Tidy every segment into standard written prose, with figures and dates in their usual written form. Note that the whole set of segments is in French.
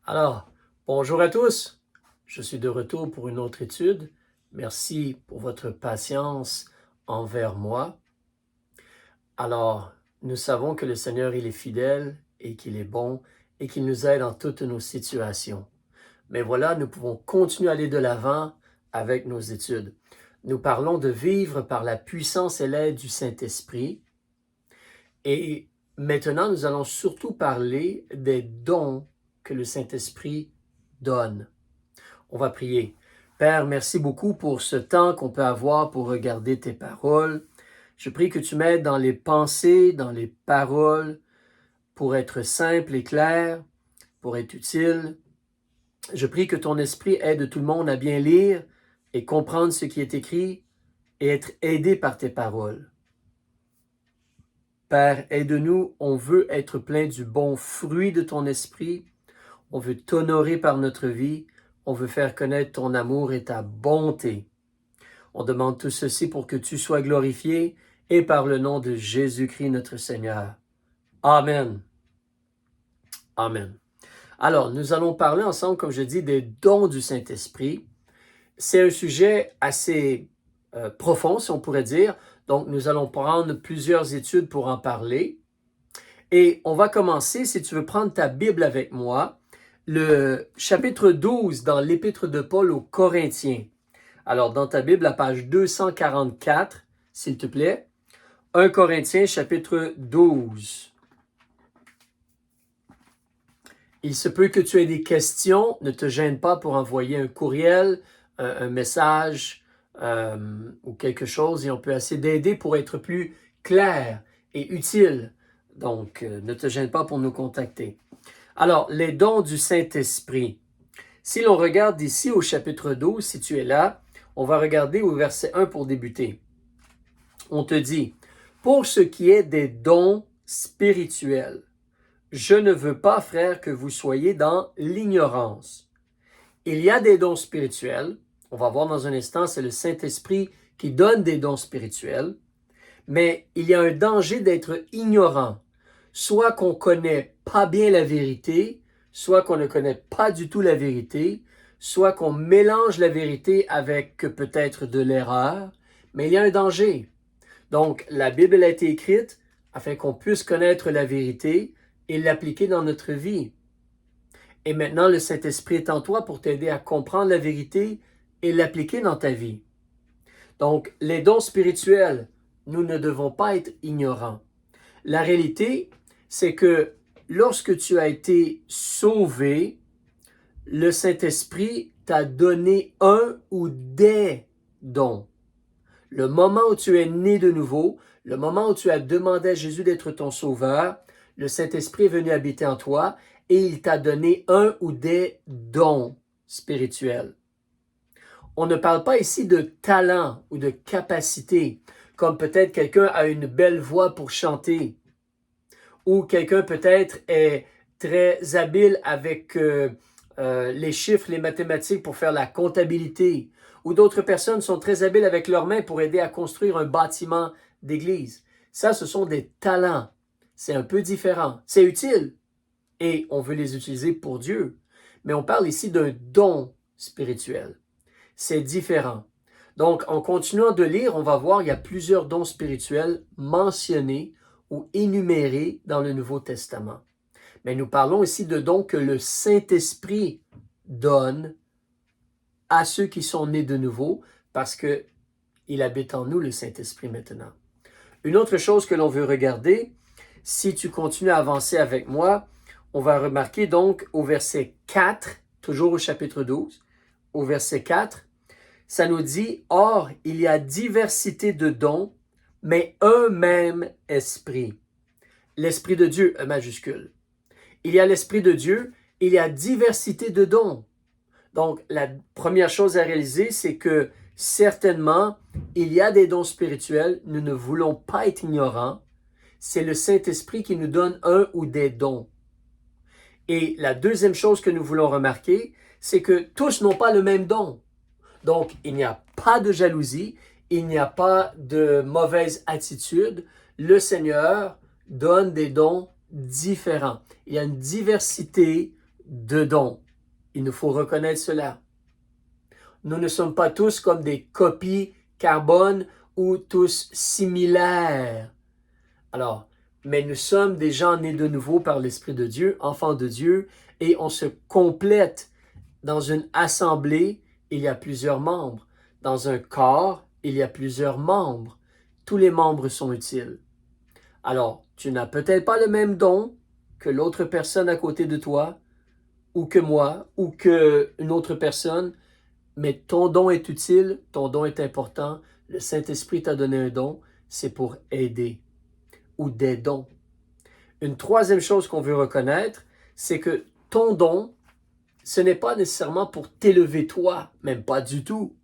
Alors, bonjour à tous. Je suis de retour pour une autre étude. Merci pour votre patience envers moi. Alors, nous savons que le Seigneur, il est fidèle et qu'il est bon et qu'il nous aide dans toutes nos situations. Mais voilà, nous pouvons continuer à aller de l'avant avec nos études. Nous parlons de vivre par la puissance et l'aide du Saint-Esprit. Et maintenant, nous allons surtout parler des dons que le Saint-Esprit donne. On va prier. Père, merci beaucoup pour ce temps qu'on peut avoir pour regarder tes paroles. Je prie que tu m'aides dans les pensées, dans les paroles, pour être simple et clair, pour être utile. Je prie que ton esprit aide tout le monde à bien lire et comprendre ce qui est écrit et être aidé par tes paroles. Père, aide-nous, on veut être plein du bon fruit de ton esprit. On veut t'honorer par notre vie. On veut faire connaître ton amour et ta bonté. On demande tout ceci pour que tu sois glorifié et par le nom de Jésus-Christ notre Seigneur. Amen. Amen. Alors, nous allons parler ensemble, comme je dis, des dons du Saint-Esprit. C'est un sujet assez profond, si on pourrait dire. Donc, nous allons prendre plusieurs études pour en parler. Et on va commencer, si tu veux prendre ta Bible avec moi, le chapitre 12 dans l'Épître de Paul aux Corinthiens. Alors, dans ta Bible, la page 244, s'il te plaît. 1 Corinthiens, chapitre 12. Il se peut que tu aies des questions. Ne te gêne pas pour envoyer un courriel, un message ou quelque chose et on peut essayer d'aider pour être plus clair et utile. Donc, ne te gêne pas pour nous contacter. Alors, les dons du Saint-Esprit. Si l'on regarde ici au chapitre 12, si tu es là, on va regarder au verset 1 pour débuter. On te dit, « Pour ce qui est des dons spirituels, je ne veux pas, frères, que vous soyez dans l'ignorance. Il y a des dons spirituels. On va voir dans un instant, c'est le Saint-Esprit qui donne des dons spirituels. Mais il y a un danger d'être ignorant. Soit qu'on ne connaît pas bien la vérité, soit qu'on ne connaît pas du tout la vérité, soit qu'on mélange la vérité avec peut-être de l'erreur. Mais il y a un danger. Donc, la Bible a été écrite afin qu'on puisse connaître la vérité et l'appliquer dans notre vie. Et maintenant, le Saint-Esprit est en toi pour t'aider à comprendre la vérité et l'appliquer dans ta vie. Donc, les dons spirituels, nous ne devons pas être ignorants. La réalité, c'est que lorsque tu as été sauvé, le Saint-Esprit t'a donné un ou des dons. Le moment où tu es né de nouveau, le moment où tu as demandé à Jésus d'être ton sauveur, le Saint-Esprit est venu habiter en toi et il t'a donné un ou des dons spirituels. On ne parle pas ici de talent ou de capacité, comme peut-être quelqu'un a une belle voix pour chanter, ou quelqu'un peut-être est très habile avec les chiffres, les mathématiques pour faire la comptabilité, ou d'autres personnes sont très habiles avec leurs mains pour aider à construire un bâtiment d'église. Ça, ce sont des talents. C'est un peu différent. C'est utile et on veut les utiliser pour Dieu. Mais on parle ici d'un don spirituel. C'est différent. Donc, en continuant de lire, on va voir, il y a plusieurs dons spirituels mentionnés ou énumérés dans le Nouveau Testament. Mais nous parlons ici de dons que le Saint-Esprit donne à ceux qui sont nés de nouveau parce qu'il habite en nous, le Saint-Esprit, maintenant. Une autre chose que l'on veut regarder, si tu continues à avancer avec moi, on va remarquer donc au verset 4, toujours au chapitre 12, au verset 4, ça nous dit, « Or, il y a diversité de dons, mais un même esprit. » L'Esprit de Dieu, E majuscule. Il y a l'Esprit de Dieu, il y a diversité de dons. Donc, la première chose à réaliser, c'est que certainement, il y a des dons spirituels, nous ne voulons pas être ignorants. C'est le Saint-Esprit qui nous donne un ou des dons. Et la deuxième chose que nous voulons remarquer, c'est que tous n'ont pas le même don. Donc, il n'y a pas de jalousie, il n'y a pas de mauvaise attitude. Le Seigneur donne des dons différents. Il y a une diversité de dons. Il nous faut reconnaître cela. Nous ne sommes pas tous comme des copies carbone ou tous similaires. Alors, mais nous sommes des gens nés de nouveau par l'Esprit de Dieu, enfants de Dieu, et on se complète. Dans une assemblée, il y a plusieurs membres. Dans un corps, il y a plusieurs membres. Tous les membres sont utiles. Alors, tu n'as peut-être pas le même don que l'autre personne à côté de toi, ou que moi, ou qu'une autre personne, mais ton don est utile, ton don est important. Le Saint-Esprit t'a donné un don, c'est pour aider, ou des dons. Une troisième chose qu'on veut reconnaître, c'est que ton don, ce n'est pas nécessairement pour t'élever toi, même pas du tout.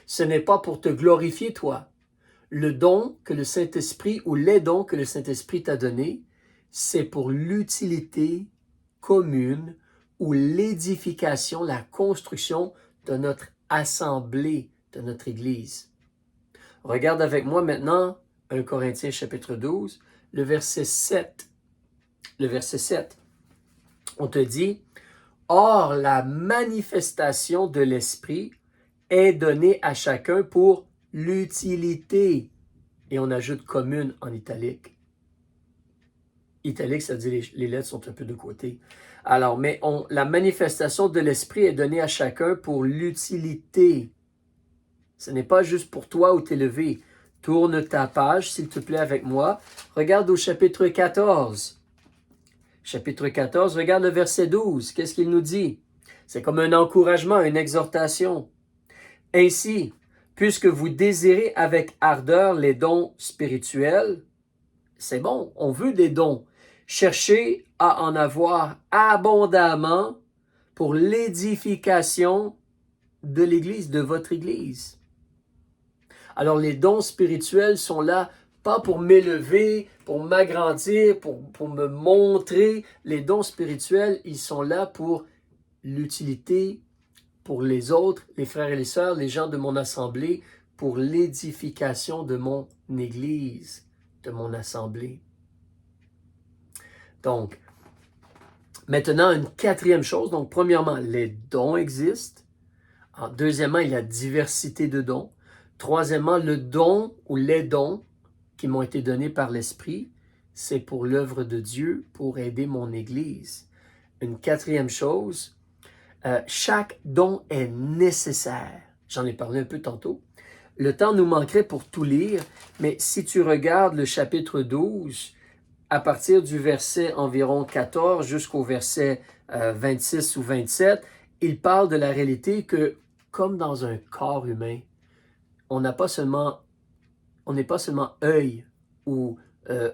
Ce n'est pas pour te glorifier toi. Le don que le Saint-Esprit ou les dons que le Saint-Esprit t'a donnés, c'est pour l'utilité commune ou l'édification, la construction de notre assemblée, de notre Église. Regarde avec moi maintenant 1 Corinthiens chapitre 12, le verset 7. Le verset 7, on te dit, « Or, la manifestation de l'Esprit est donnée à chacun pour l'utilité. » Et on ajoute « commune » en italique. Italique, ça veut dire les lettres sont un peu de côté. Alors, mais la manifestation de l'Esprit est donnée à chacun pour l'utilité. Ce n'est pas juste pour toi ou t'élever. Tourne ta page, s'il te plaît, avec moi. Regarde au chapitre 14. Chapitre 14, regarde le verset 12. Qu'est-ce qu'il nous dit? C'est comme un encouragement, une exhortation. Ainsi, puisque vous désirez avec ardeur les dons spirituels, c'est bon, on veut des dons. Cherchez à en avoir abondamment pour l'édification de l'Église, de votre Église. Alors les dons spirituels sont là pas pour m'élever, pour m'agrandir, pour me montrer. Les dons spirituels, ils sont là pour l'utilité, pour les autres, les frères et les sœurs, les gens de mon assemblée, pour l'édification de mon Église, de mon assemblée. Donc, maintenant, une quatrième chose. Donc, premièrement, les dons existent. Deuxièmement, il y a diversité de dons. Troisièmement, le don ou les dons qui m'ont été donnés par l'Esprit, c'est pour l'œuvre de Dieu, pour aider mon Église. Une quatrième chose, chaque don est nécessaire. J'en ai parlé un peu tantôt. Le temps nous manquerait pour tout lire, mais si tu regardes le chapitre 12, à partir du verset environ 14 jusqu'au verset 26 ou 27, il parle de la réalité que, comme dans un corps humain, on n'est pas seulement œil ou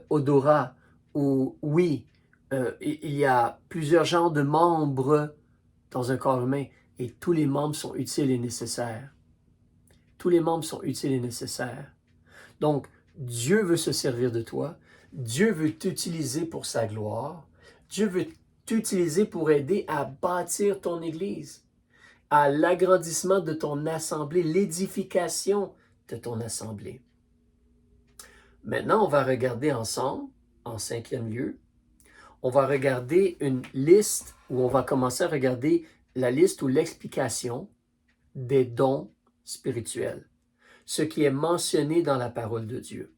odorat ou oui, il y a plusieurs genres de membres dans un corps humain et tous les membres sont utiles et nécessaires. Tous les membres sont utiles et nécessaires. Donc, Dieu veut se servir de toi. Dieu veut t'utiliser pour sa gloire. Dieu veut t'utiliser pour aider à bâtir ton Église, à l'agrandissement de ton assemblée, l'édification de ton assemblée. Maintenant, on va regarder ensemble, en cinquième lieu, on va regarder une liste où on va commencer à regarder la liste ou l'explication des dons spirituels, ce qui est mentionné dans la parole de Dieu.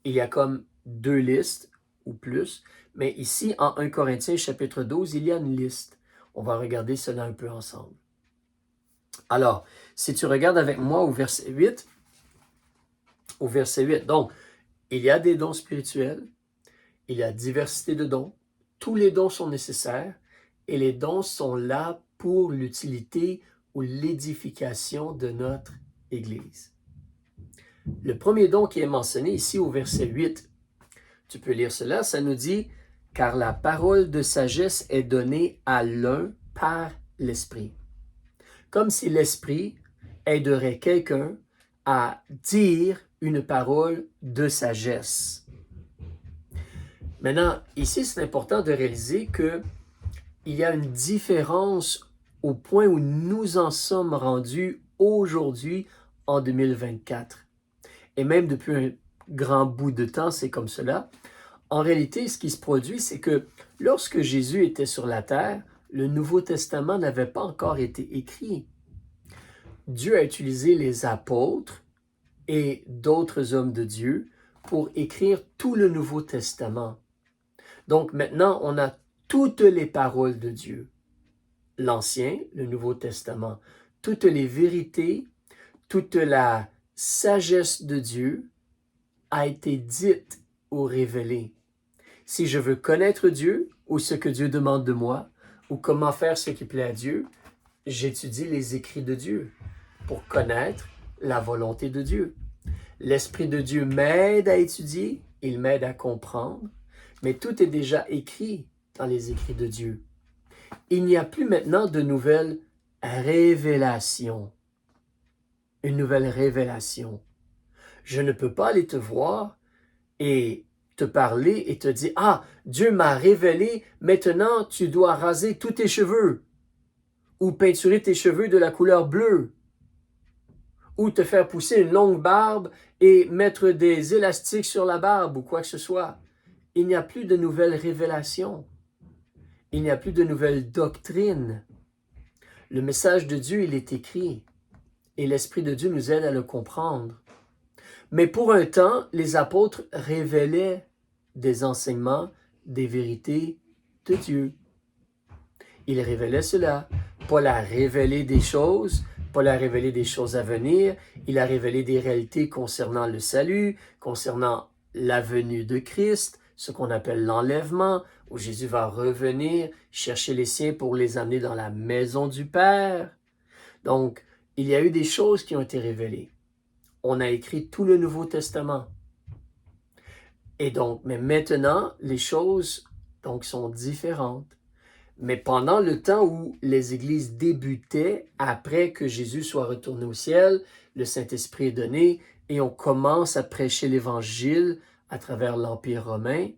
Il y a comme deux listes ou plus, mais ici, en 1 Corinthiens chapitre 12, il y a une liste. On va regarder cela un peu ensemble. Alors, si tu regardes avec moi au verset 8, donc, il y a des dons spirituels, il y a diversité de dons, tous les dons sont nécessaires et les dons sont là pour l'utilité ou l'édification de notre Église. Le premier don qui est mentionné ici au verset 8, tu peux lire cela, ça nous dit « Car la parole de sagesse est donnée à l'un par l'Esprit. » Comme si l'Esprit aiderait quelqu'un à dire une parole de sagesse. Maintenant, ici, c'est important de réaliser qu'il y a une différence au point où nous en sommes rendus aujourd'hui en 2024. Et même depuis un grand bout de temps, c'est comme cela. En réalité, ce qui se produit, c'est que lorsque Jésus était sur la terre, le Nouveau Testament n'avait pas encore été écrit. Dieu a utilisé les apôtres et d'autres hommes de Dieu pour écrire tout le Nouveau Testament. Donc maintenant, on a toutes les paroles de Dieu. L'Ancien, le Nouveau Testament, toutes les vérités, toute la sagesse de Dieu a été dite ou révélée. Si je veux connaître Dieu ou ce que Dieu demande de moi ou comment faire ce qui plaît à Dieu, j'étudie les écrits de Dieu pour connaître la volonté de Dieu. L'Esprit de Dieu m'aide à étudier, il m'aide à comprendre, mais tout est déjà écrit dans les écrits de Dieu. Il n'y a plus maintenant de nouvelles révélations. Une nouvelle révélation. Je ne peux pas aller te voir et te parler et te dire « Ah, Dieu m'a révélé, maintenant tu dois raser tous tes cheveux ou peinturer tes cheveux de la couleur bleue ou te faire pousser une longue barbe et mettre des élastiques sur la barbe ou quoi que ce soit. » Il n'y a plus de nouvelles révélations. Il n'y a plus de nouvelles doctrines. Le message de Dieu, il est écrit et l'Esprit de Dieu nous aide à le comprendre. Mais pour un temps, les apôtres révélaient des enseignements, des vérités de Dieu. Ils révélaient cela. Paul a révélé des choses, Paul a révélé des choses à venir, il a révélé des réalités concernant le salut, concernant la venue de Christ, ce qu'on appelle l'enlèvement, où Jésus va revenir chercher les siens pour les amener dans la maison du Père. Donc, il y a eu des choses qui ont été révélées. On a écrit tout le Nouveau Testament. Et donc, mais maintenant, les choses donc, sont différentes. Mais pendant le temps où les églises débutaient, après que Jésus soit retourné au ciel, le Saint-Esprit est donné et on commence à prêcher l'Évangile à travers l'Empire romain,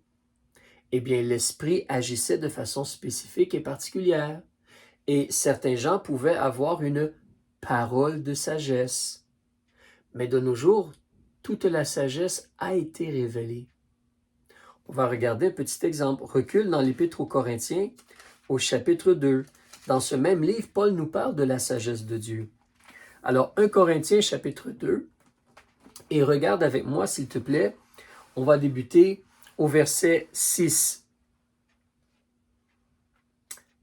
eh bien, l'Esprit agissait de façon spécifique et particulière. Et certains gens pouvaient avoir une parole de sagesse. Mais de nos jours, toute la sagesse a été révélée. On va regarder un petit exemple. Recule dans l'Épître aux Corinthiens, au chapitre 2. Dans ce même livre, Paul nous parle de la sagesse de Dieu. Alors, 1 Corinthiens, chapitre 2, et regarde avec moi, s'il te plaît, on va débuter au verset 6.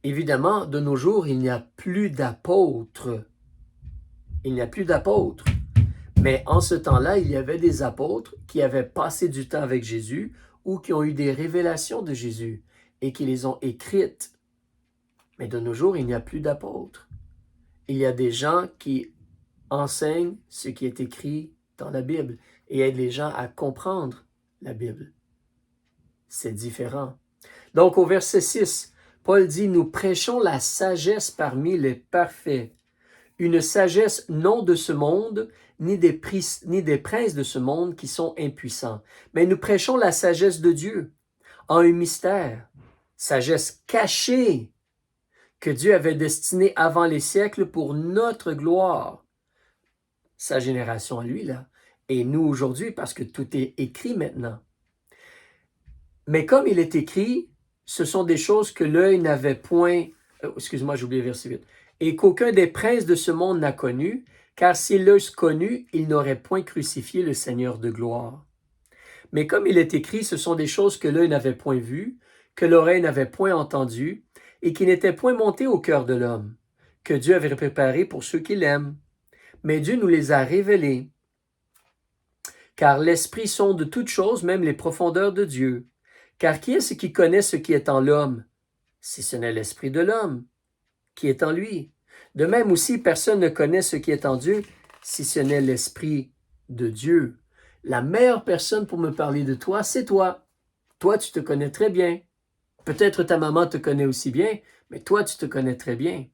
Évidemment, de nos jours, il n'y a plus d'apôtres. Il n'y a plus d'apôtres. Mais en ce temps-là, il y avait des apôtres qui avaient passé du temps avec Jésus ou qui ont eu des révélations de Jésus et qui les ont écrites. Mais de nos jours, il n'y a plus d'apôtres. Il y a des gens qui enseignent ce qui est écrit dans la Bible et aident les gens à comprendre la Bible. C'est différent. Donc au verset 6, Paul dit « Nous prêchons la sagesse parmi les parfaits, une sagesse non de ce monde, ni des princes de ce monde qui sont impuissants. Mais nous prêchons la sagesse de Dieu en un mystère, sagesse cachée que Dieu avait destinée avant les siècles pour notre gloire. » Sa génération à lui, là. Et nous aujourd'hui, parce que tout est écrit maintenant. Mais comme il est écrit, ce sont des choses que l'œil n'avait point... excuse-moi, j'ai oublié le verset 8. Et qu'aucun des princes de ce monde n'a connu, car s'ils l'eussent connu, ils n'auraient point crucifié le Seigneur de gloire. Mais comme il est écrit, ce sont des choses que l'œil n'avait point vues, que l'oreille n'avait point entendues, et qui n'étaient point montées au cœur de l'homme, que Dieu avait préparées pour ceux qui l'aiment. Mais Dieu nous les a révélées. Car l'Esprit sonde toutes choses, même les profondeurs de Dieu. Car qui est-ce qui connaît ce qui est en l'homme, si ce n'est l'Esprit de l'homme, qui est en lui? De même aussi, personne ne connaît ce qui est en Dieu, si ce n'est l'Esprit de Dieu. La meilleure personne pour me parler de toi, c'est toi. Toi, tu te connais très bien. Peut-être ta maman te connaît aussi bien, mais toi, tu te connais très bien.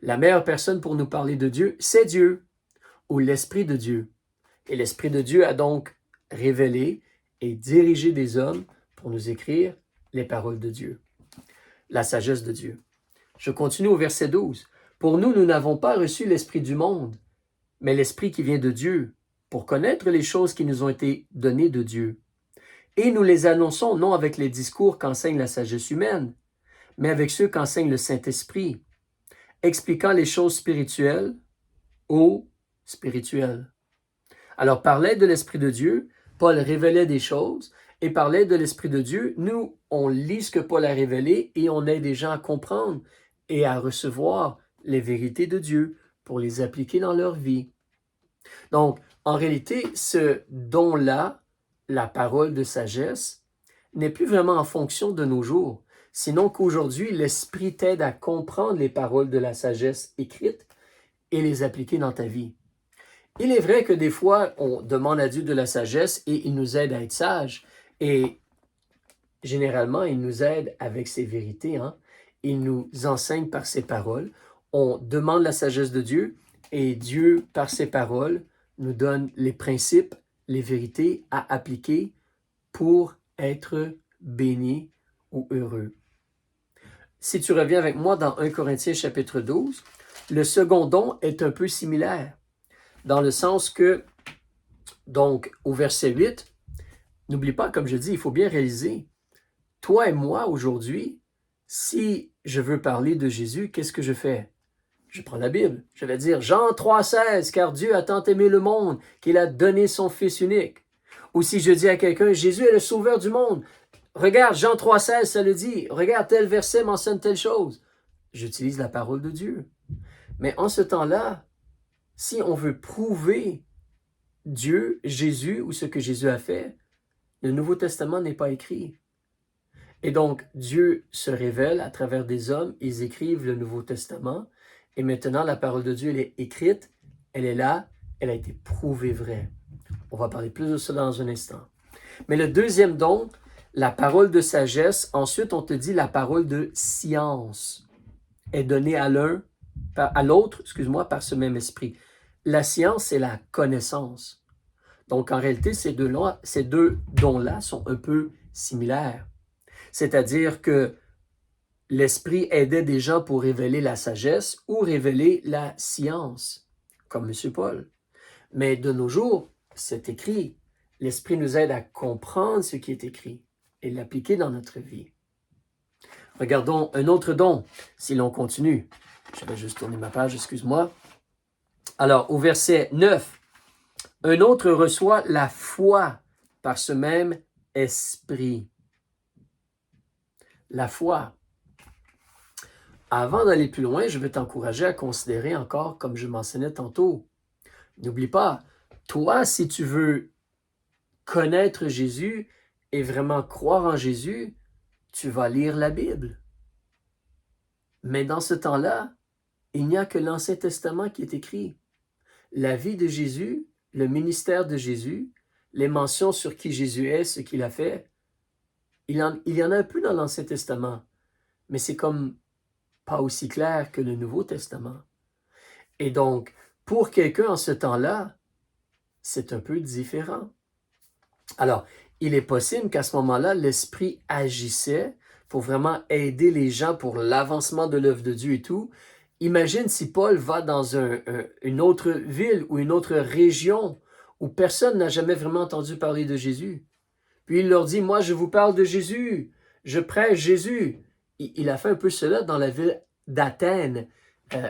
La meilleure personne pour nous parler de Dieu, c'est Dieu, ou l'Esprit de Dieu. Et l'Esprit de Dieu a donc révélé et dirigé des hommes pour nous écrire les paroles de Dieu, la sagesse de Dieu. Je continue au verset 12. Pour nous, nous n'avons pas reçu l'Esprit du monde, mais l'Esprit qui vient de Dieu, pour connaître les choses qui nous ont été données de Dieu. Et nous les annonçons non avec les discours qu'enseigne la sagesse humaine, mais avec ceux qu'enseigne le Saint-Esprit, expliquant les choses spirituelles aux spirituelles. Alors, par l'aide de l'Esprit de Dieu, Paul révélait des choses, et par l'aide de l'Esprit de Dieu, nous, on lit ce que Paul a révélé et on aide les gens à comprendre et à recevoir les vérités de Dieu pour les appliquer dans leur vie. Donc, en réalité, ce don-là, la parole de sagesse, n'est plus vraiment en fonction de nos jours, sinon qu'aujourd'hui, l'Esprit t'aide à comprendre les paroles de la sagesse écrites et les appliquer dans ta vie. Il est vrai que des fois, on demande à Dieu de la sagesse et il nous aide à être sages. Et généralement, il nous aide avec ses vérités. Il nous enseigne par ses paroles. On demande la sagesse de Dieu et Dieu, par ses paroles, nous donne les principes, les vérités à appliquer pour être béni ou heureux. Si tu reviens avec moi dans 1 Corinthiens chapitre 12, le second don est un peu similaire, dans le sens que, donc, au verset 8, n'oublie pas, comme je dis, il faut bien réaliser, toi et moi, aujourd'hui, si je veux parler de Jésus, qu'est-ce que je fais? Je prends la Bible, je vais dire Jean 3,16, car Dieu a tant aimé le monde qu'il a donné son Fils unique. Ou si je dis à quelqu'un, Jésus est le sauveur du monde, regarde, Jean 3,16, ça le dit, regarde, tel verset mentionne telle chose. J'utilise la parole de Dieu. Mais en ce temps-là, si on veut prouver Dieu, Jésus ou ce que Jésus a fait, le Nouveau Testament n'est pas écrit. Et donc, Dieu se révèle à travers des hommes, ils écrivent le Nouveau Testament, et maintenant la parole de Dieu, elle est écrite, elle est là, elle a été prouvée vraie. On va parler plus de cela dans un instant. Mais le deuxième don, la parole de sagesse, ensuite on te dit la parole de science, est donnée à l'autre, par ce même esprit. La science, c'est la connaissance. Donc, en réalité, ces deux dons-là sont un peu similaires. C'est-à-dire que l'Esprit aidait des gens pour révéler la sagesse ou révéler la science, comme M. Paul. Mais de nos jours, c'est écrit. L'Esprit nous aide à comprendre ce qui est écrit et l'appliquer dans notre vie. Regardons un autre don, si l'on continue. Je vais juste tourner ma page, excuse-moi. Alors, au verset 9, un autre reçoit la foi par ce même esprit. La foi. Avant d'aller plus loin, je vais t'encourager à considérer encore, comme je mentionnais tantôt. N'oublie pas, toi, si tu veux connaître Jésus et vraiment croire en Jésus, tu vas lire la Bible. Mais dans ce temps-là, il n'y a que l'Ancien Testament qui est écrit. La vie de Jésus, le ministère de Jésus, les mentions sur qui Jésus est, ce qu'il a fait, il y en a un peu dans l'Ancien Testament, mais c'est comme pas aussi clair que le Nouveau Testament. Et donc, pour quelqu'un en ce temps-là, c'est un peu différent. Alors, il est possible qu'à ce moment-là, l'Esprit agissait pour vraiment aider les gens pour l'avancement de l'œuvre de Dieu et tout. Imagine si Paul va dans une autre ville ou une autre région où personne n'a jamais vraiment entendu parler de Jésus. Puis il leur dit, moi je vous parle de Jésus, je prêche Jésus. Il a fait un peu cela dans la ville d'Athènes.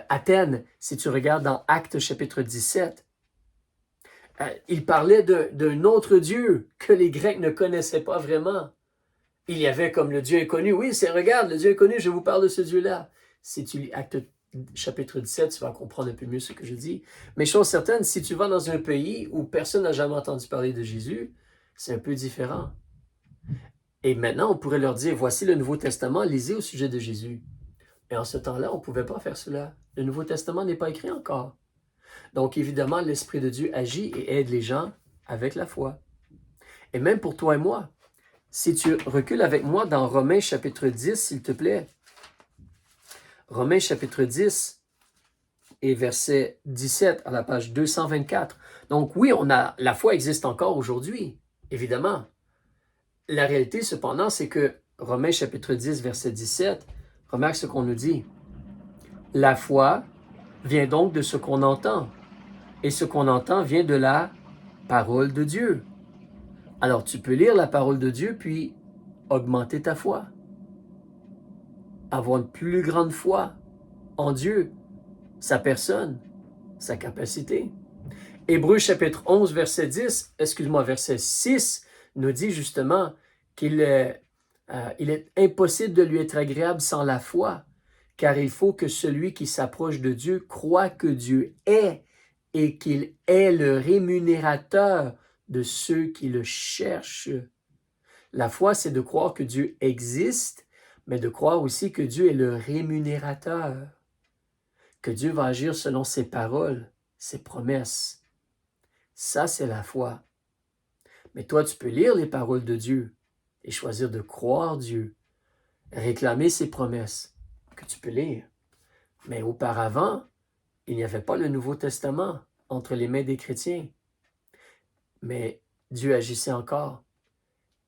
Athènes, si tu regardes dans Actes chapitre 17. Il parlait d'un autre Dieu que les Grecs ne connaissaient pas vraiment. Il y avait comme le Dieu inconnu. Oui, regarde, le Dieu inconnu, je vous parle de ce Dieu-là. Si tu lis Actes chapitre 17, tu vas comprendre un peu mieux ce que je dis. Mais chose certaine, si tu vas dans un pays où personne n'a jamais entendu parler de Jésus, c'est un peu différent. Et maintenant, on pourrait leur dire, voici le Nouveau Testament, lisez au sujet de Jésus. Mais en ce temps-là, on ne pouvait pas faire cela. Le Nouveau Testament n'est pas écrit encore. Donc, évidemment, l'Esprit de Dieu agit et aide les gens avec la foi. Et même pour toi et moi, si tu recules avec moi dans Romains chapitre 10, s'il te plaît. Romains chapitre 10 et verset 17 à la page 224. Donc oui, la foi existe encore aujourd'hui, évidemment. La réalité, cependant, c'est que Romains chapitre 10, verset 17, remarque ce qu'on nous dit. La foi vient donc de ce qu'on entend. Et ce qu'on entend vient de la parole de Dieu. Alors, tu peux lire la parole de Dieu, puis augmenter ta foi. avoir une plus grande foi en Dieu, sa personne, sa capacité. Hébreux chapitre 11, verset 10, verset 6, nous dit justement qu'il il est impossible de lui être agréable sans la foi, car il faut que celui qui s'approche de Dieu croit que Dieu est et qu'il est le rémunérateur de ceux qui le cherchent. La foi, c'est de croire que Dieu existe, mais de croire aussi que Dieu est le rémunérateur, que Dieu va agir selon ses paroles, ses promesses. Ça, c'est la foi. Mais toi, tu peux lire les paroles de Dieu et choisir de croire Dieu, réclamer ses promesses que tu peux lire. Mais auparavant, il n'y avait pas le Nouveau Testament entre les mains des chrétiens. Mais Dieu agissait encore.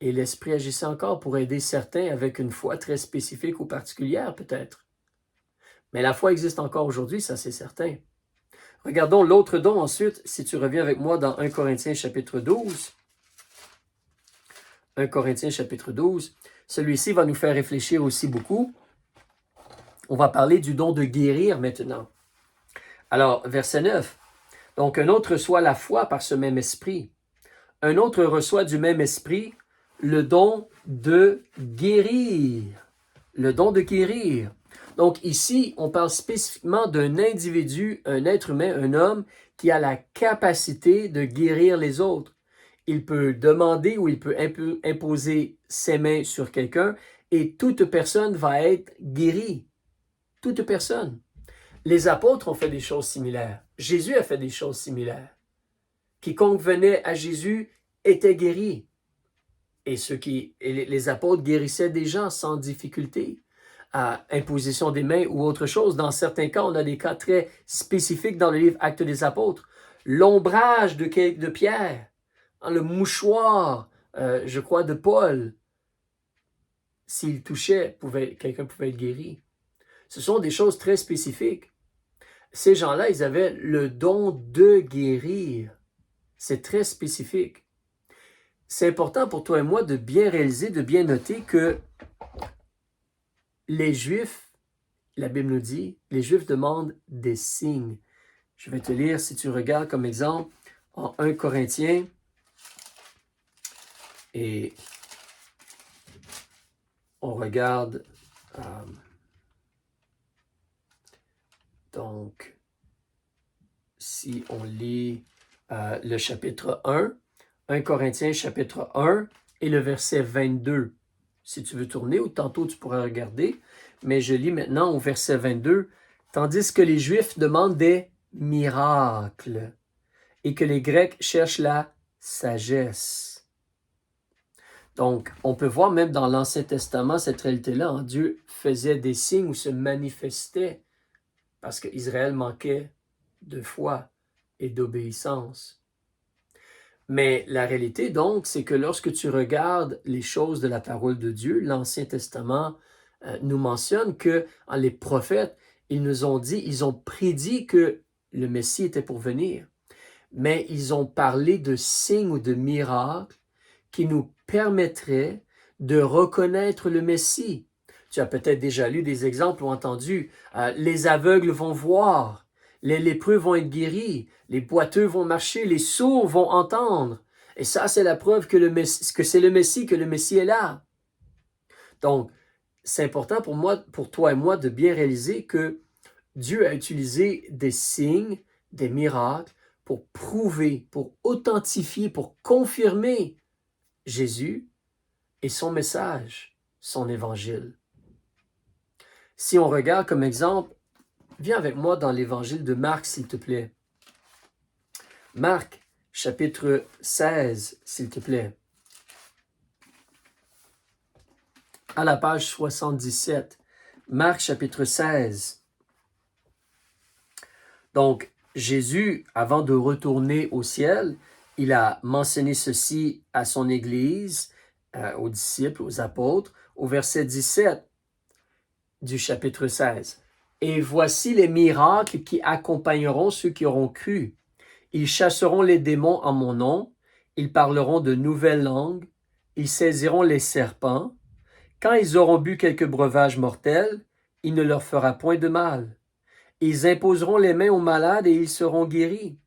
Et l'Esprit agissait encore pour aider certains avec une foi très spécifique ou particulière, peut-être. Mais la foi existe encore aujourd'hui, ça c'est certain. Regardons l'autre don ensuite, si tu reviens avec moi dans 1 Corinthiens chapitre 12. 1 Corinthiens chapitre 12. Celui-ci va nous faire réfléchir aussi beaucoup. On va parler du don de guérir maintenant. Alors, verset 9. Donc, un autre reçoit la foi par ce même esprit. Un autre reçoit du même esprit le don de guérir. Le don de guérir. Donc ici, on parle spécifiquement d'un individu, un être humain, un homme qui a la capacité de guérir les autres. Il peut demander ou il peut imposer ses mains sur quelqu'un et toute personne va être guérie. Toute personne. Les apôtres ont fait des choses similaires. Jésus a fait des choses similaires. Quiconque venait à Jésus était guéri. Et les apôtres guérissaient des gens sans difficulté, à imposition des mains ou autre chose. Dans certains cas, on a des cas très spécifiques dans le livre Actes des apôtres. L'ombrage de Pierre, le mouchoir, je crois, de Paul. S'il touchait, quelqu'un pouvait être guéri. Ce sont des choses très spécifiques. Ces gens-là, ils avaient le don de guérir. C'est très spécifique. C'est important pour toi et moi de bien réaliser, de bien noter que les Juifs, la Bible nous dit, les Juifs demandent des signes. Je vais te lire, si tu regardes comme exemple, en 1 Corinthiens, et on regarde, donc, si on lit le chapitre 1 Corinthiens chapitre 1 et le verset 22. Si tu veux tourner, ou tantôt tu pourras regarder, mais je lis maintenant au verset 22. Tandis que les Juifs demandent des miracles et que les Grecs cherchent la sagesse. Donc, on peut voir même dans l'Ancien Testament cette réalité-là. Hein, Dieu faisait des signes ou se manifestait parce qu'Israël manquait de foi et d'obéissance. Mais la réalité, donc, c'est que lorsque tu regardes les choses de la parole de Dieu, l'Ancien Testament nous mentionne que les prophètes, ils nous ont dit, ils ont prédit que le Messie était pour venir. Mais ils ont parlé de signes ou de miracles qui nous permettraient de reconnaître le Messie. Tu as peut-être déjà lu des exemples ou entendu, les aveugles vont voir. Les lépreux vont être guéris, les boiteux vont marcher, les sourds vont entendre. Et ça, c'est la preuve que c'est le Messie, que le Messie est là. Donc, c'est important pour toi et moi, de bien réaliser que Dieu a utilisé des signes, des miracles pour prouver, pour authentifier, pour confirmer Jésus et son message, son évangile. Si on regarde comme exemple, viens avec moi dans l'évangile de Marc, s'il te plaît. Marc, chapitre 16, s'il te plaît. À la page 77. Marc, chapitre 16. Donc, Jésus, avant de retourner au ciel, il a mentionné ceci à son Église, aux disciples, aux apôtres, au verset 17 du chapitre 16. Et voici les miracles qui accompagneront ceux qui auront cru. Ils chasseront les démons en mon nom, ils parleront de nouvelles langues, ils saisiront les serpents. Quand ils auront bu quelques breuvages mortels, il ne leur fera point de mal. Ils imposeront les mains aux malades et ils seront guéris.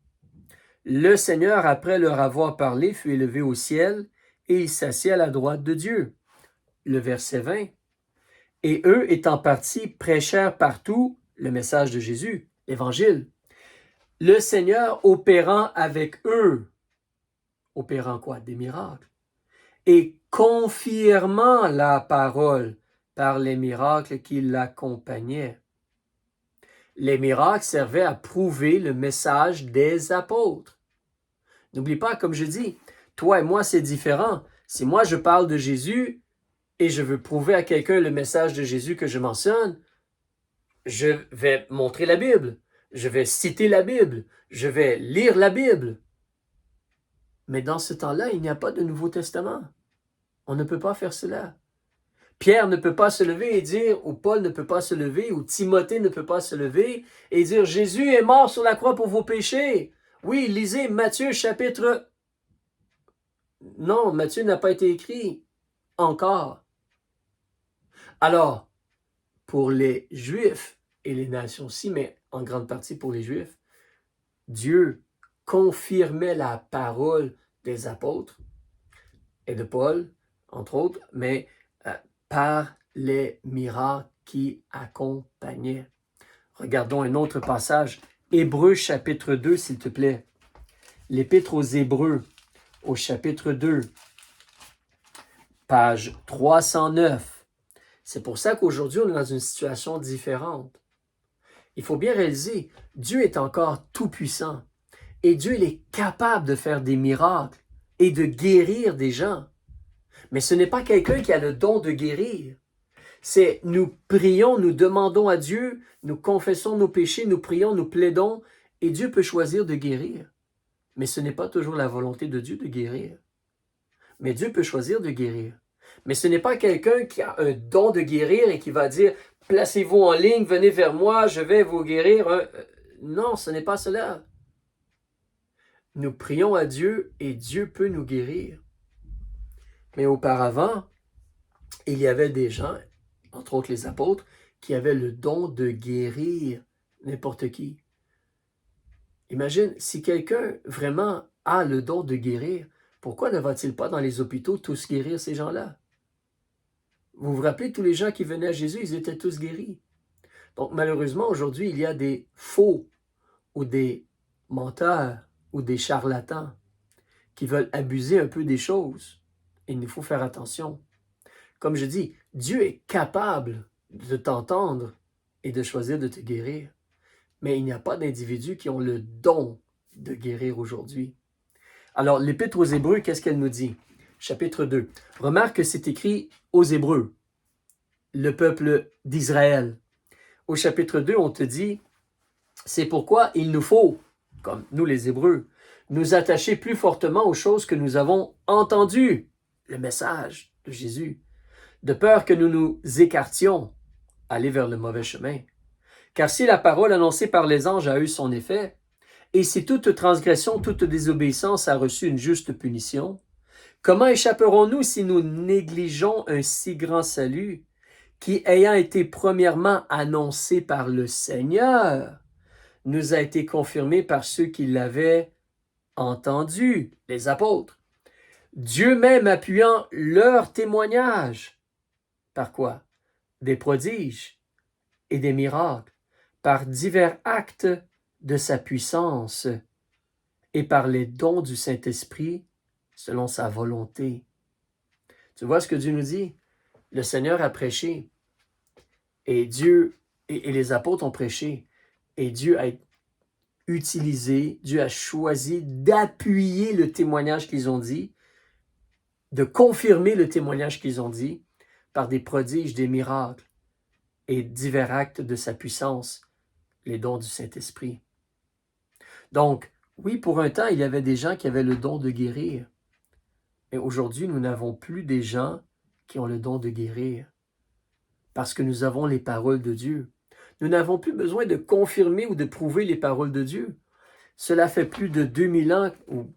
Le Seigneur, après leur avoir parlé, fut élevé au ciel et il s'assit à la droite de Dieu. Le verset 20. Et eux, étant partis, prêchèrent partout le message de Jésus, l'Évangile. Le Seigneur opérant avec eux, opérant quoi? Des miracles. Et confirmant la parole par les miracles qui l'accompagnaient. Les miracles servaient à prouver le message des apôtres. N'oublie pas, comme je dis, toi et moi, c'est différent. Si moi, je parle de Jésus et je veux prouver à quelqu'un le message de Jésus que je mentionne, je vais montrer la Bible, je vais citer la Bible, je vais lire la Bible. Mais dans ce temps-là, il n'y a pas de Nouveau Testament. On ne peut pas faire cela. Pierre ne peut pas se lever et dire, ou Paul ne peut pas se lever, ou Timothée ne peut pas se lever et dire, Jésus est mort sur la croix pour vos péchés. Oui, lisez Matthieu chapitre... Non, Matthieu n'a pas été écrit encore. Alors, pour les Juifs et les nations aussi, mais en grande partie pour les Juifs, Dieu confirmait la parole des apôtres et de Paul, entre autres, mais par les miracles qui accompagnaient. Regardons un autre passage, Hébreux chapitre 2, s'il te plaît. L'Épître aux Hébreux, au chapitre 2, page 309. C'est pour ça qu'aujourd'hui, on est dans une situation différente. Il faut bien réaliser, Dieu est encore tout-puissant. Et Dieu, il est capable de faire des miracles et de guérir des gens. Mais ce n'est pas quelqu'un qui a le don de guérir. C'est nous prions, nous demandons à Dieu, nous confessons nos péchés, nous prions, nous plaidons, et Dieu peut choisir de guérir. Mais ce n'est pas toujours la volonté de Dieu de guérir. Mais Dieu peut choisir de guérir. Mais ce n'est pas quelqu'un qui a un don de guérir et qui va dire, placez-vous en ligne, venez vers moi, je vais vous guérir. Non, ce n'est pas cela. Nous prions à Dieu et Dieu peut nous guérir. Mais auparavant, il y avait des gens, entre autres les apôtres, qui avaient le don de guérir n'importe qui. Imagine, si quelqu'un vraiment a le don de guérir, pourquoi ne va-t-il pas dans les hôpitaux tous guérir ces gens-là? Vous vous rappelez, tous les gens qui venaient à Jésus, ils étaient tous guéris. Donc malheureusement, aujourd'hui, il y a des faux ou des menteurs ou des charlatans qui veulent abuser un peu des choses. Il nous faut faire attention. Comme je dis, Dieu est capable de t'entendre et de choisir de te guérir. Mais il n'y a pas d'individus qui ont le don de guérir aujourd'hui. Alors, l'Épître aux Hébreux, qu'est-ce qu'elle nous dit? Chapitre 2. Remarque que c'est écrit aux Hébreux, le peuple d'Israël. Au chapitre 2, on te dit, c'est pourquoi il nous faut, comme nous les Hébreux, nous attacher plus fortement aux choses que nous avons entendues, le message de Jésus, de peur que nous nous écartions, aller vers le mauvais chemin. Car si la parole annoncée par les anges a eu son effet, et si toute transgression, toute désobéissance a reçu une juste punition, comment échapperons-nous si nous négligeons un si grand salut qui, ayant été premièrement annoncé par le Seigneur, nous a été confirmé par ceux qui l'avaient entendu, les apôtres. Dieu même appuyant leur témoignage. Par quoi? Des prodiges et des miracles, par divers actes de sa puissance et par les dons du Saint-Esprit selon sa volonté. Tu vois ce que Dieu nous dit? Le Seigneur a prêché et Dieu et les apôtres ont prêché et Dieu a utilisé, Dieu a choisi d'appuyer le témoignage qu'ils ont dit, de confirmer le témoignage qu'ils ont dit par des prodiges, des miracles et divers actes de sa puissance, les dons du Saint-Esprit. Donc, oui, pour un temps, il y avait des gens qui avaient le don de guérir. Mais aujourd'hui, nous n'avons plus des gens qui ont le don de guérir parce que nous avons les paroles de Dieu. Nous n'avons plus besoin de confirmer ou de prouver les paroles de Dieu. Cela fait plus de 2000 ans, ou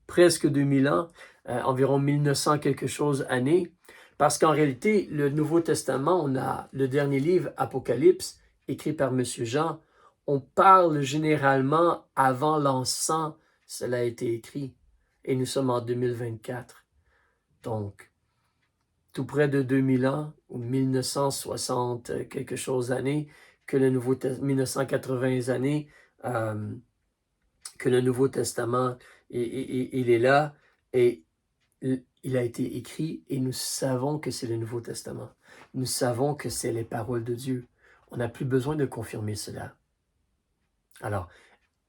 presque 2000 ans, environ 1900 quelque chose années, Parce qu'en réalité, le Nouveau Testament, on a le dernier livre, Apocalypse, écrit par M. Jean. On parle généralement avant l'an 100, cela a été écrit. Et nous sommes en 2024. Donc, tout près de 2000 ans, ou 1960 quelque chose années, que le Nouveau Testament, 1980 années, que le Nouveau Testament, il est là, et il a été écrit, et nous savons que c'est le Nouveau Testament. Nous savons que c'est les paroles de Dieu. On n'a plus besoin de confirmer cela. Alors,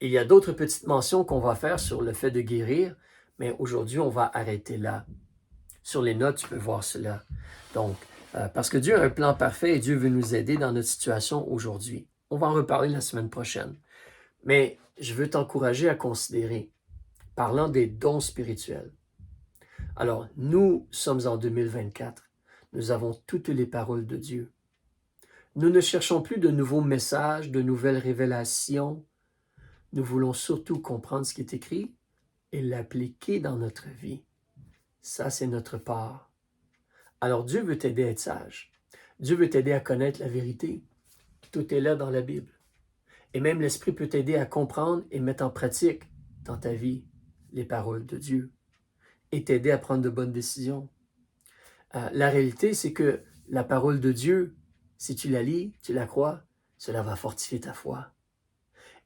il y a d'autres petites mentions qu'on va faire sur le fait de guérir, mais aujourd'hui, on va arrêter là. Sur les notes, tu peux voir cela. Donc, parce que Dieu a un plan parfait et Dieu veut nous aider dans notre situation aujourd'hui. On va en reparler la semaine prochaine. Mais je veux t'encourager à considérer, parlant des dons spirituels. Alors, nous sommes en 2024. Nous avons toutes les paroles de Dieu. Nous ne cherchons plus de nouveaux messages, de nouvelles révélations. Nous voulons surtout comprendre ce qui est écrit et l'appliquer dans notre vie. Ça, c'est notre part. Alors, Dieu veut t'aider à être sage. Dieu veut t'aider à connaître la vérité. Tout est là dans la Bible. Et même l'Esprit peut t'aider à comprendre et mettre en pratique dans ta vie les paroles de Dieu et t'aider à prendre de bonnes décisions. La réalité, c'est que la parole de Dieu, si tu la lis, tu la crois, cela va fortifier ta foi.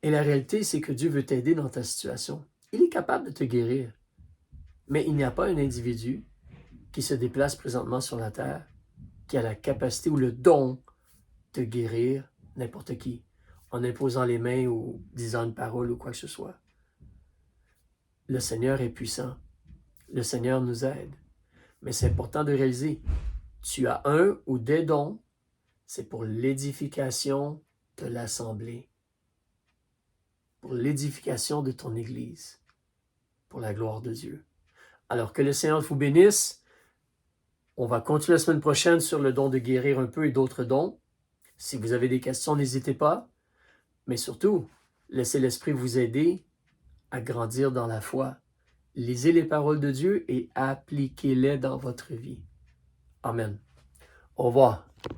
Et la réalité, c'est que Dieu veut t'aider dans ta situation. Il est capable de te guérir. Mais il n'y a pas un individu qui se déplace présentement sur la terre qui a la capacité ou le don de guérir n'importe qui en imposant les mains ou disant une parole ou quoi que ce soit. Le Seigneur est puissant. Le Seigneur nous aide. Mais c'est important de réaliser, tu as un ou des dons, c'est pour l'édification de l'assemblée, pour l'édification de ton Église, pour la gloire de Dieu. Alors que le Seigneur vous bénisse. On va continuer la semaine prochaine sur le don de guérir un peu et d'autres dons. Si vous avez des questions, n'hésitez pas. Mais surtout, laissez l'Esprit vous aider à grandir dans la foi. Lisez les paroles de Dieu et appliquez-les dans votre vie. Amen. Au revoir.